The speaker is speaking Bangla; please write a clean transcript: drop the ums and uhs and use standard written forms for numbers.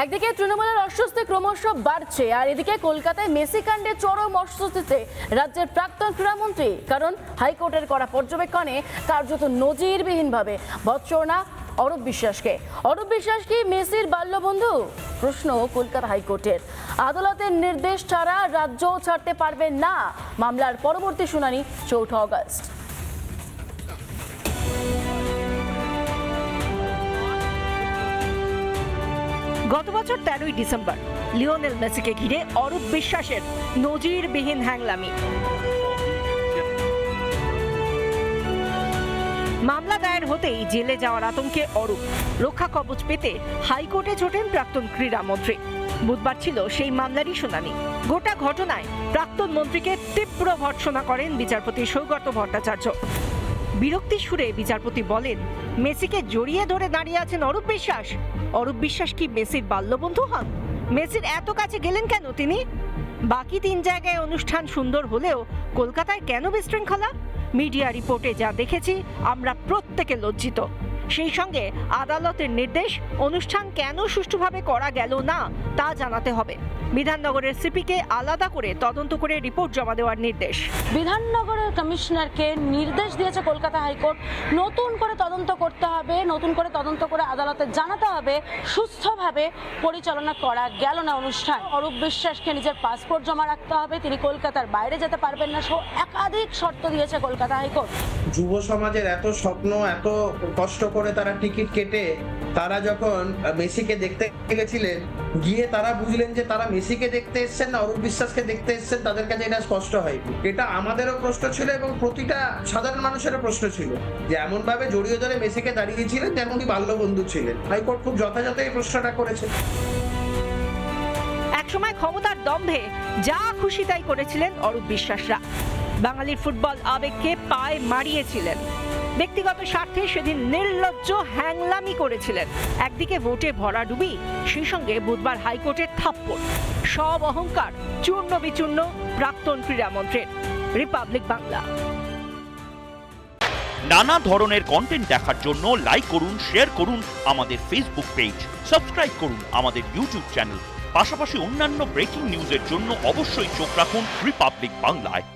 একদিকে তৃণমূলের অস্বস্তি ক্রমশ বাড়ছে, আর এদিকে কলকাতায় মেসি কাণ্ডে চরম অস্বস্তিতে রাজ্যের প্রাক্তন ক্রীড়ামন্ত্রী। কারণ হাইকোর্টের করা পর্যবেক্ষণে কার্যত নজিরবিহীনভাবে ভৎসনা অরূপ বিশ্বাসকে। অরূপ বিশ্বাস কি মেসির বাল্যবন্ধু? প্রশ্ন কলকাতা হাইকোর্টের। আদালতের নির্দেশ ছাড়া রাজ্য ছাড়তে পারবেন না। মামলার পরবর্তী শুনানি 4 অগস্ট। গত বছর 13ই ডিসেম্বর লিওনেল মেসিকে ঘিরে অরূপ বিশ্বাসের নজিরবিহীন হ্যাংলামি। মামলা দায়ের হতেই জেলে যাওয়ার আতঙ্কে অরূপ রক্ষা কবচ পেতে হাইকোর্টে ছোটেন প্রাক্তন ক্রীড়ামন্ত্রী। বুধবার ছিল সেই মামলারই শুনানি। গোটা ঘটনায় প্রাক্তন মন্ত্রীকে তীব্র ভর্ৎসনা করেন বিচারপতি সৌগত ভট্টাচার্য। বিরক্তির সুরে বিচারপতি বলেন, মেসিকে জড়িয়ে ধরে দাঁড়িয়ে আছেন অরূপ বিশ্বাস। অরূপ বিশ্বাস কি মেসির বাল্যবন্ধু হন? মেসির এত কাছে গেলেন কেন তিনি? বাকি 3 জায়গায় অনুষ্ঠান সুন্দর হলেও কলকাতায় কেন বিশৃঙ্খলা? মিডিয়া রিপোর্টে যা দেখেছি আমরা প্রত্যেকে লজ্জিত। সেই সঙ্গে আদালতের নির্দেশ, অনুষ্ঠান কেন সুষ্ঠুভাবে করা গেল না তা জানাতে হবে। বিধাননগরের সিপিকে আলাদা করে তদন্ত করে রিপোর্ট জমা দেওয়ার নির্দেশ। বিধাননগরের কমিশনারকে নির্দেশ দিয়েছে কলকাতা হাইকোর্ট, নতুন করে তদন্ত করতে হবে, নতুন করে তদন্ত করে আদালতে জানাতে হবে সুস্থভাবে পরিচালনা করা গেল না অনুষ্ঠান। অরূপ বিশ্বাসকে নিজের পাসপোর্ট জমা রাখতে হবে, তিনি কলকাতার বাইরে যেতে পারবেন না সহ একাধিক শর্ত দিয়েছে কলকাতা হাইকোর্ট। যুব সমাজের এত স্বপ্ন, এত কষ্ট করে তারা টিকিট কেটে তারা যখন মেসিকে দেখতে গেছিলেন, গিয়ে তারা বুঝলেন যে তারা মেসিকে দেখতে এসেছেন না অরূপ বিশ্বাসকে দেখতে এসেছেন, তাদের কাছে এটা স্পষ্ট হয়নি। এটা আমাদেরও প্রশ্ন ছিল এবং প্রতিটা সাধারণ মানুষেরও প্রশ্ন ছিল যে এমন ভাবে জড়িয়ে ধরে মেসিকে দাঁড়িয়েছিলেন যেন উনি বাল্যবন্ধু ছিলেন। হাইকোর্ট খুব যথাযথ এই প্রশ্নটা করেছে। একসময় ক্ষমতার দম্ভে যা খুশি তাই করেছিলেন অরূপ বিশ্বাসরা। বাঙালির ফুটবল আবেগকে পায়ে মারিয়েছিলেন। ব্যক্তিগত স্বার্থে সেদিন নির্লজ্জ হ্যাংলামি করেছিলেন। একদিকে ভোটে ভরাডুবি, সেই সঙ্গে বুধবার হাইকোর্টের থাপ্পড়। সব অহংকার চূর্ণ বিচূর্ণ প্রাক্তন ক্রীড়ামন্ত্রীর। রিপাবলিক বাংলা। নানা ধরনের কন্টেন্ট দেখার জন্য লাইক করুন, শেয়ার করুন আমাদের ফেসবুক পেজ, সাবস্ক্রাইব করুন আমাদের ইউটিউব চ্যানেল। পাশাপাশি অন্যান্য ব্রেকিং নিউজের জন্য অবশ্যই চোখ রাখুন রিপাবলিক বাংলায়।